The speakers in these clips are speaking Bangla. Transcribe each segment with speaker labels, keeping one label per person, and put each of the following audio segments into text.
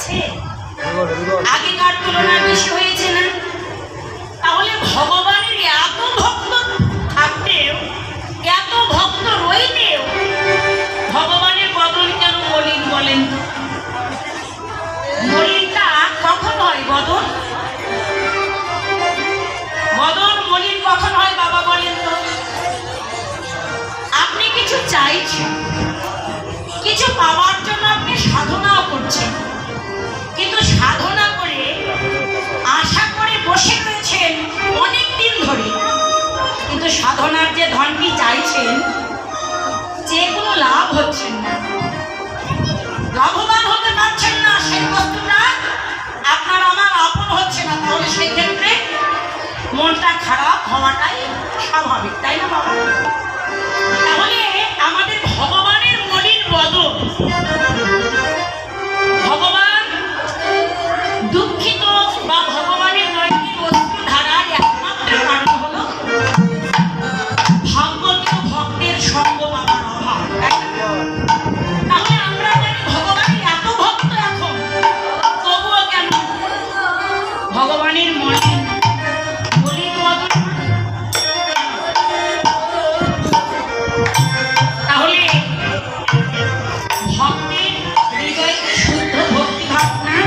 Speaker 1: আছে? আগেকার তুলনায় বেশি হয়েছে না? তাহলে ভগবানের এত ভক্ত থাকতেও, এত ভক্ত রইলেও ভগবানের বদন কেন মলিন বলেন তো? মলিনটা কখন হয়? বদন মলিন কখন হয় বাবা বলেন তো? আপনি কিছু চাইছেন, কিছু পাওয়ার জন্য আপনি সাধনাও করছেন, কিন্তু সাধনা করে আশা করে বসে রয়েছেন অনেক দিন ধরে, কিন্তু সাধনার যে ধনটি চাইছেন যে কোনো লাভ হচ্ছে না, লাভবান হতে পারছেন না, সেই বস্তুটা আপনার আমার আপন হচ্ছে না। তাহলে সেক্ষেত্রে মনটা খারাপ হওয়াটাই স্বাভাবিক, তাই না বাবা? তাহলে আমাদের ভগবানের মলিন বদন, ভগবান দুঃখিত বা ভগবানের নৈতিক বস্তু ধারার একমাত্র কারণ হলো ভাগ্যত ভক্তের সঙ্গ পাওয়ার অভাব। তাহলে আমরা জানি ভগবানের এত ভক্ত এখন, তবুও কেন ভগবানের মলিন বদন? তাহলে ভক্তের হৃদয়ে শুদ্ধ ভক্তি ভাব না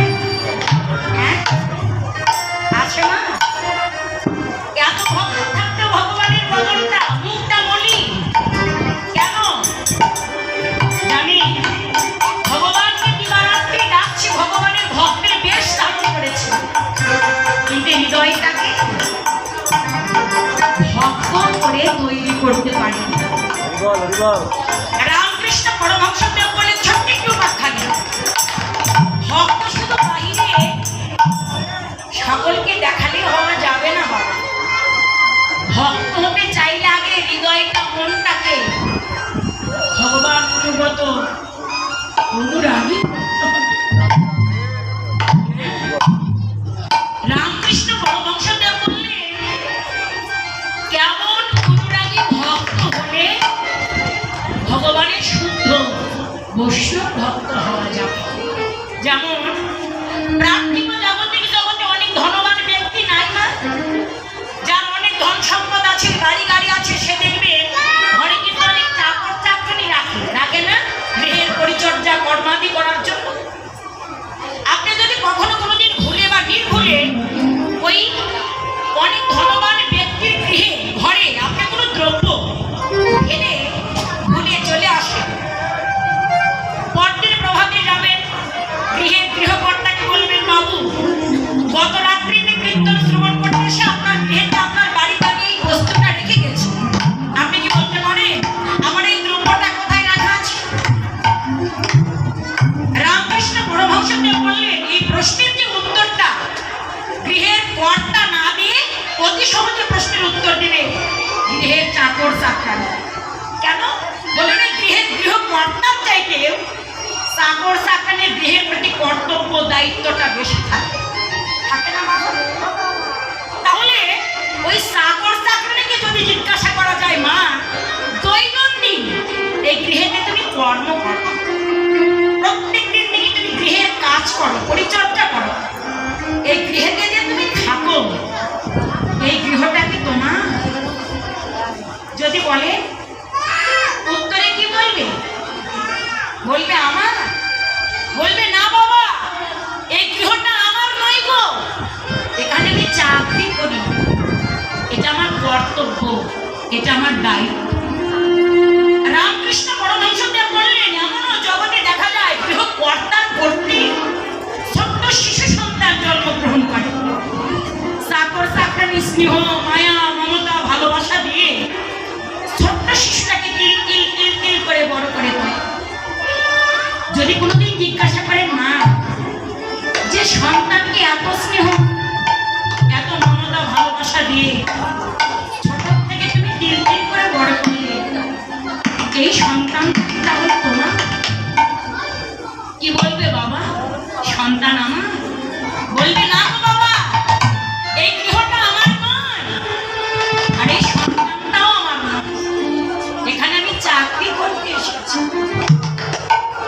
Speaker 1: আছে না? এত ভক্ত থাকতে ভগবানের বদনটা, মুখটা মলিন কেন? জানি ভগবানকে দিবারাত্রি ডাকছি, ভগবানের ভক্তের বেশ ধারণ করেছে, কিন্তু হৃদয়টাকে ভক্ত করে তৈরি করতে পারি। রামকৃষ্ণ পরমহংসদেব বলেন ছোট্ট একটু উপাখ্যানে, ভক্ত শুধু বাহিরে সকলকে দেখালে হওয়া যাবে না বাবা। ভক্ত হতে চাইলে আগে হৃদয়টা, মনটাকে ভগবান অনুগত অনুরাগী। রামকৃষ্ণ পরমহংসদেব বললেন কেমন অনুরাগী ভক্ত হলে ভগবানের শুদ্ধ বৈষ্ণব ভক্ত হওয়া যাবে। যেমন প্রাকৃতিক জাগতিক জগতে অনেক ধনবান ব্যক্তি নাই না, যার অনেক ধন সম্পদ আছে, গাড়ি আছে, সে দেখবে ঘরে কিন্তু অনেক চাকর চাকরানি রাখে না, গৃহের পরিচর্যা কর্মাদি করার জন্য। আপনি যদি কখনো কোনোদিন ভুলে বা নির্ভুলে ওই অনেক ধনবান ব্যক্তির গৃহে ঘরে আপনি কোনো দ্রব্য এনে ভুলে চলে আসেন, পরদিন প্রভাতে যাবেন, গৃহের গৃহকর্তাকে বলবেন বাবু গত রাত্রিতে কীর্তন শ্রবণ করতে এসে আপনার গৃহেতে আপনার বাড়িতে আমি এই বস্তুটা রেখে গেছি, আপনি কি বলতে পারেন আমার এই দ্রব্যটা কোথায় রাখা আছে? রামকৃষ্ণ পরমহংসদেব বললেন এই প্রশ্নের যে উত্তরটা গৃহের কর্তা না দিয়ে অতি সহজে প্রশ্নের উত্তর দিলে গৃহের চাকর চাকরানি। কেন? বলেন গৃহের গৃহকর্তার চাইতেও চাকর চাকরানির গৃহের প্রতি কর্তব্য দায়িত্বটা বেশি থাকে না বাবা? তাহলে ওই চাকর চাকরানিকে যদি জিজ্ঞাসা করা যায় মা দৈনন্দিন এই গৃহেতে তুমি কর্ম করো, প্রত্যেক দিন থেকে তুমি গৃহের কাজ করো, পরিচর্যা করো, এই গৃহেতে যে তুমি থাকো এই গৃহটা কি তোমার? যদি বলে উত্তরে কি বলবে? বলবে আমার? বলবে না বাবা এই গৃহটা আমার নয় গো, এখানে আমি চাকরি করি, এটা আমার কর্তব্য, এটা আমার দায়িত্ব। রামকৃষ্ণ পরমহংসদেব বললেন এমনও জগতে দেখা যায় গৃহকর্তার কর্তৃক ছোট্ট শিশু সন্তান জন্মগ্রহণ করে, চাকর চাকরানি স্নেহ মায়া মমতা ভালোবাসা দিয়ে ছোট্ট শিশুটাকে কিল কিল কিল কিল করে বড় করে দেয়। যদি কোনোদিন জিজ্ঞাসা করেন মা যে সন্তানকে এত স্নেহ এত মমতা ভালোবাসা দিয়ে ছোট থেকে তুমি কিল কিল করে বড় করলে, এই সন্তান তাহলে তোমার? কি বলবে বাবা? সন্তান আমার? বলবে না গো বাবা এই গৃহটা আমার নয়, আর এই সন্তানটাও আমার নয়, এখানে আমি চাকরি করতে এসেছি,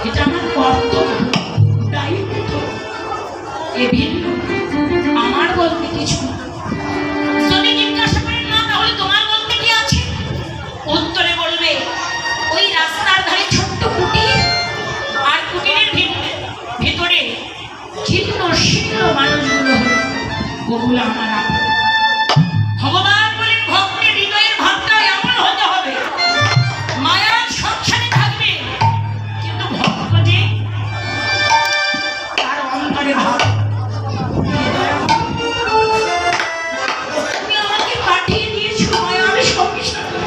Speaker 1: এটা আমার কর্তব্য দায়িত্ব। ভক্তগুলো আমার আপন। ভগবান বলেন ভক্তের হৃদয়ের ভাবটা এমন হতে হবে, মায়ার সংসারে থাকবে কিন্তু ভক্ত যে তার অন্তরে ভাব। তুমি আমাকে পাঠিয়ে দিয়েছো মায়ার সংসারে,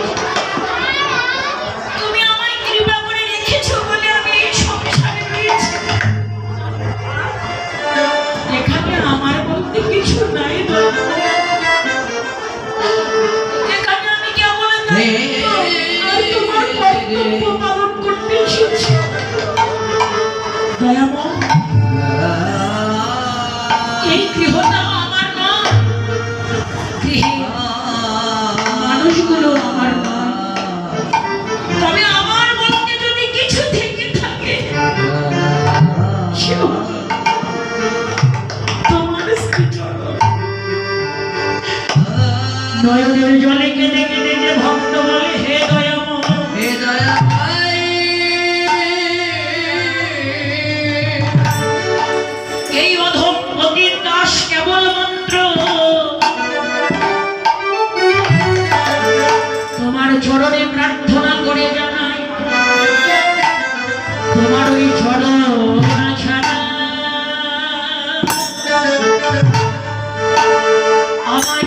Speaker 1: তুমি আমায় কৃপা করে রেখেছো বলে আমি এই সংসারে রয়েছি। এখানে আমার বলতে কিছু নাই, এখানে আমি কেবল তোমার কর্তব্য পালন করতে এসেছি। দয়াময়, এই গৃহটা আমার না, গৃহে মানুষগুলো আমার না, তবে আমার বলতে যদি কিছু থেকে থাকে সেও তোমার শ্রীচরণ। নয়নের জলে কেঁদে কেঁদে যে ভক্ত বলে হে দয়াময়, হে দয়াময়, এই অধম পতির দাস কেবলমাত্র তোমার চরণে প্রার্থনা করে জানাই, তোমার ওই চরণ ছাড়া আমার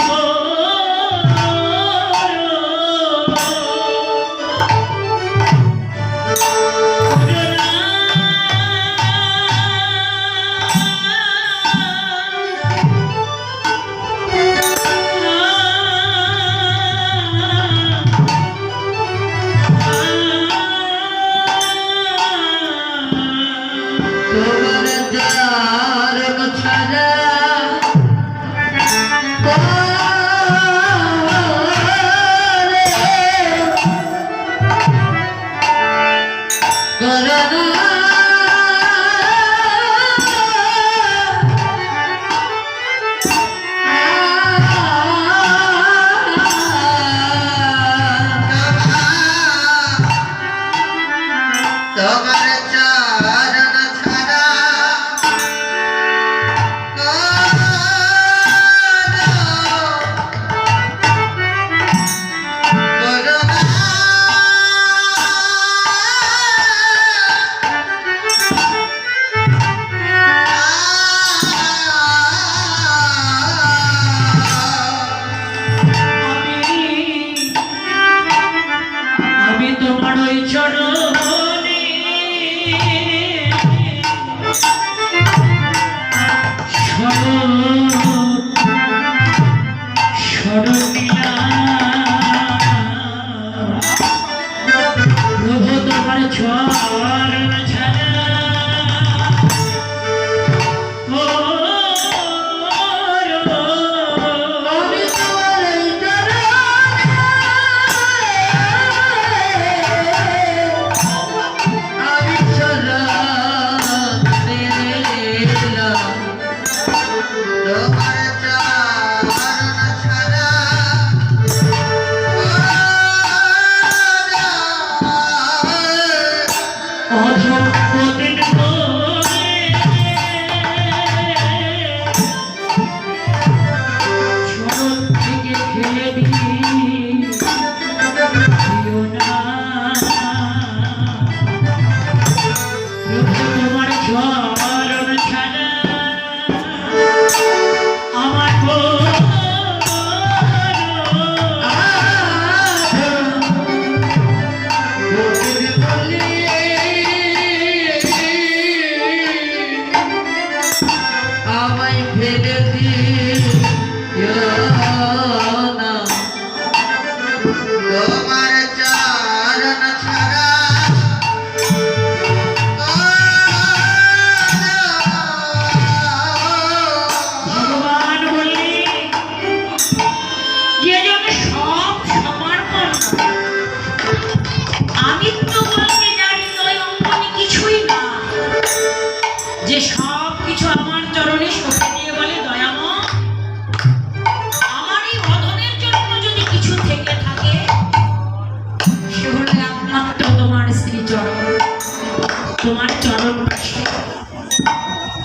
Speaker 1: তোমার চরণ পাশে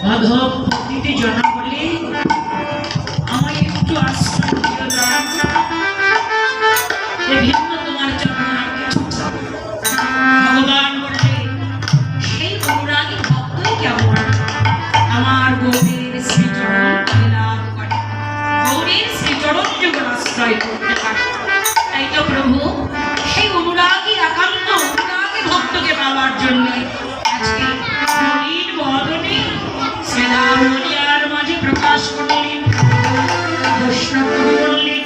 Speaker 1: মাধব প্রকৃতি জনা বলে